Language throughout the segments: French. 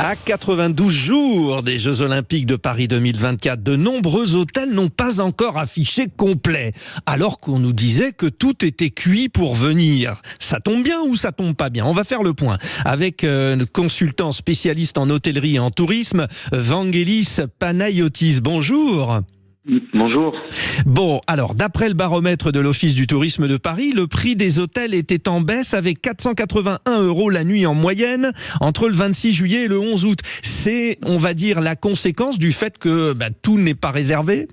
À 92 jours des Jeux Olympiques de Paris 2024, de nombreux hôtels n'ont pas encore affiché complet, alors qu'on nous disait que tout était cuit pour venir. Ça tombe bien ou ça tombe pas bien? On va faire le point avec notre consultant spécialiste en hôtellerie et en tourisme, Vangelis Panayotis. Bonjour. Bonjour. Bon, alors, d'après le baromètre de l'Office du tourisme de Paris, le prix des hôtels était en baisse avec 481 € la nuit en moyenne entre le 26 juillet et le 11 août. C'est, on va dire, la conséquence du fait que tout n'est pas réservé?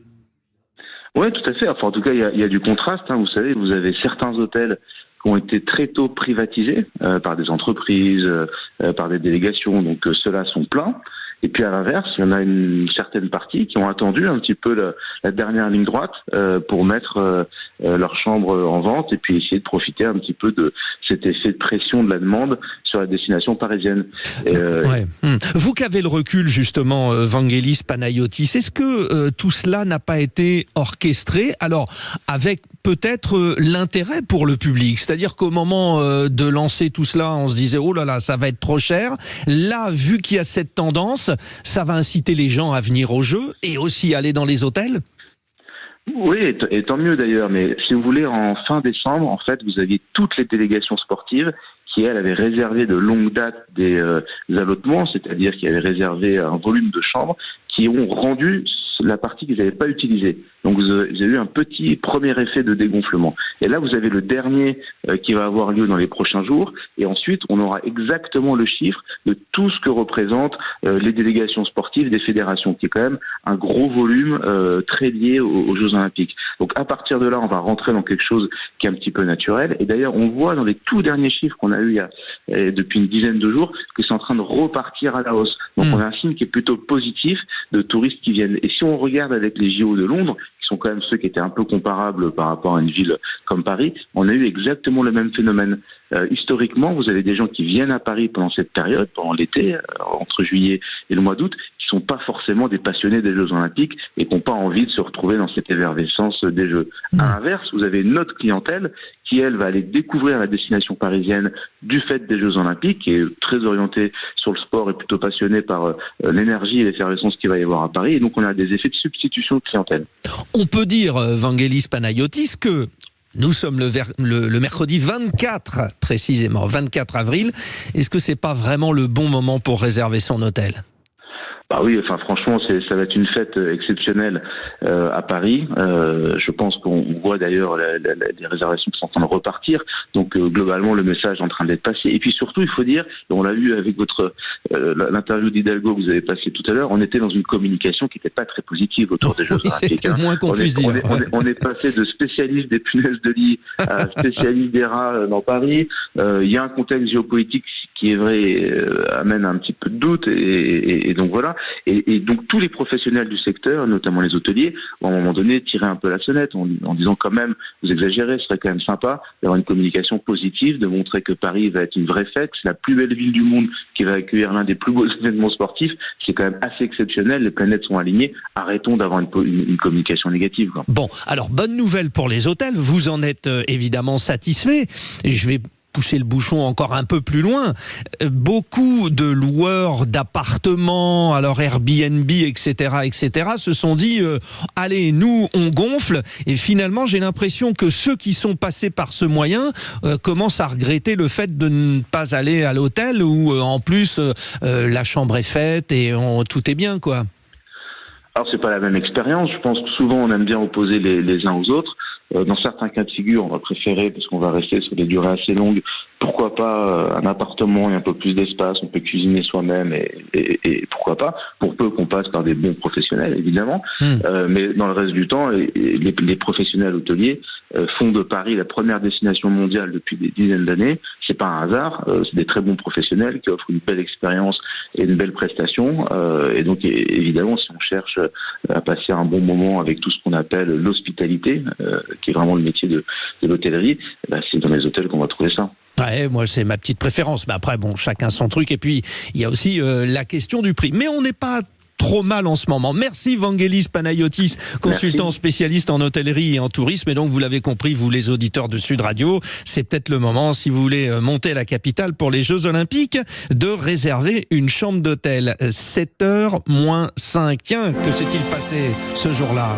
Oui, tout à fait. Enfin, en tout cas, il y a du contraste. Vous savez, vous avez certains hôtels qui ont été très tôt privatisés par des entreprises, par des délégations. Donc, ceux-là sont pleins. Et puis à l'inverse, il y en a une certaine partie qui ont attendu un petit peu la dernière ligne droite pour mettre leur chambre en vente et puis essayer de profiter un petit peu de cet effet de pression de la demande sur la destination parisienne. Ouais. Vous qui avez le recul justement, Vangelis Panayotis, est-ce que tout cela n'a pas été orchestré, alors avec peut-être l'intérêt pour le public? C'est-à-dire qu'au moment de lancer tout cela, on se disait « Oh là là, ça va être trop cher ». Là, vu qu'il y a cette tendance, ça va inciter les gens à venir au jeu et aussi aller dans les hôtels? Oui, et tant mieux d'ailleurs. Mais si vous voulez, en fin décembre, en fait, vous aviez toutes les délégations sportives qui, elles, avaient réservé de longue date des allotements, c'est-à-dire qui avaient réservé un volume de chambres, qui ont rendu la partie qu'ils n'avaient pas utilisée. Donc vous avez eu un petit premier effet de dégonflement. Et là, vous avez le dernier qui va avoir lieu dans les prochains jours. Et ensuite, on aura exactement le chiffre de tout ce que représentent les délégations sportives des fédérations, qui est quand même un gros volume très lié aux Jeux Olympiques. Donc à partir de là, on va rentrer dans quelque chose qui est un petit peu naturel. Et d'ailleurs, on voit dans les tout derniers chiffres qu'on a eu depuis une dizaine de jours que c'est en train de repartir à la hausse. Donc on a un signe qui est plutôt positif de touristes qui viennent. Et si on regarde avec les JO de Londres, qui sont quand même ceux qui étaient un peu comparables par rapport à une ville comme Paris, on a eu exactement le même phénomène. Historiquement, vous avez des gens qui viennent à Paris pendant cette période, pendant l'été, entre juillet et le mois d'août, qui sont pas forcément des passionnés des Jeux Olympiques et qui n'ont pas envie de se retrouver dans cette effervescence des Jeux. À l'inverse, vous avez une autre clientèle qui, elle, va aller découvrir la destination parisienne du fait des Jeux Olympiques, qui est très orientée sur le sport et plutôt passionnée par l'énergie et l'effervescence qu'il va y avoir à Paris. Et donc, on a des effets de substitution de clientèle. On peut dire, Vangelis Panayotis, que nous sommes le mercredi 24, précisément, 24 avril. Est-ce que c'est pas vraiment le bon moment pour réserver son hôtel? Ah oui, enfin franchement, ça va être une fête exceptionnelle à Paris. Je pense qu'on voit d'ailleurs les réservations qui sont en train de repartir. Donc globalement, le message est en train d'être passé. Et puis surtout, il faut dire, et on l'a vu avec l'interview d'Hidalgo que vous avez passée tout à l'heure, on était dans une communication qui n'était pas très positive autour des Jeux Olympiques. C'est le moins qu'on puisse dire. On est passé de spécialiste des punaises de lit à spécialiste des rats dans Paris. Il y a un contexte géopolitique qui est vrai, amène un petit peu de doute et donc voilà. Et donc tous les professionnels du secteur, notamment les hôteliers, vont à un moment donné tirer un peu la sonnette en disant quand même, vous exagérez, ce serait quand même sympa d'avoir une communication positive, de montrer que Paris va être une vraie fête, c'est la plus belle ville du monde qui va accueillir l'un des plus beaux événements sportifs, c'est quand même assez exceptionnel, les planètes sont alignées, arrêtons d'avoir une communication négative. Quoi. Bon, alors bonne nouvelle pour les hôtels, vous en êtes évidemment satisfait, et je vais pousser le bouchon encore un peu plus loin. Beaucoup de loueurs d'appartements, alors Airbnb, etc., se sont dit allez, nous, on gonfle. Et finalement, j'ai l'impression que ceux qui sont passés par ce moyen commencent à regretter le fait de ne pas aller à l'hôtel où, en plus, la chambre est faite et tout est bien, quoi. Alors, c'est pas la même expérience. Je pense que souvent, on aime bien opposer les uns aux autres. Dans certains cas de figure, on va préférer, parce qu'on va rester sur des durées assez longues, pourquoi pas un appartement et un peu plus d'espace, on peut cuisiner soi-même et pourquoi pas, pour peu qu'on passe par des bons professionnels, évidemment. Mais dans le reste du temps, les professionnels hôteliers font de Paris la première destination mondiale depuis des dizaines d'années. C'est pas un hasard, c'est des très bons professionnels qui offrent une belle expérience et une belle prestation. Et donc, évidemment, si on cherche à passer un bon moment avec tout ce qu'on appelle l'hospitalité, qui est vraiment le métier de l'hôtellerie, c'est dans les hôtels qu'on va trouver ça. Ouais, moi c'est ma petite préférence, mais après bon, chacun son truc. Et puis il y a aussi la question du prix. Mais on n'est pas trop mal en ce moment. Merci Vangelis Panayotis, consultant spécialiste en hôtellerie et en tourisme. Et donc, vous l'avez compris, vous les auditeurs de Sud Radio, c'est peut-être le moment, si vous voulez monter à la capitale pour les Jeux Olympiques, de réserver une chambre d'hôtel. 7h moins 5. Tiens, que s'est-il passé ce jour-là ?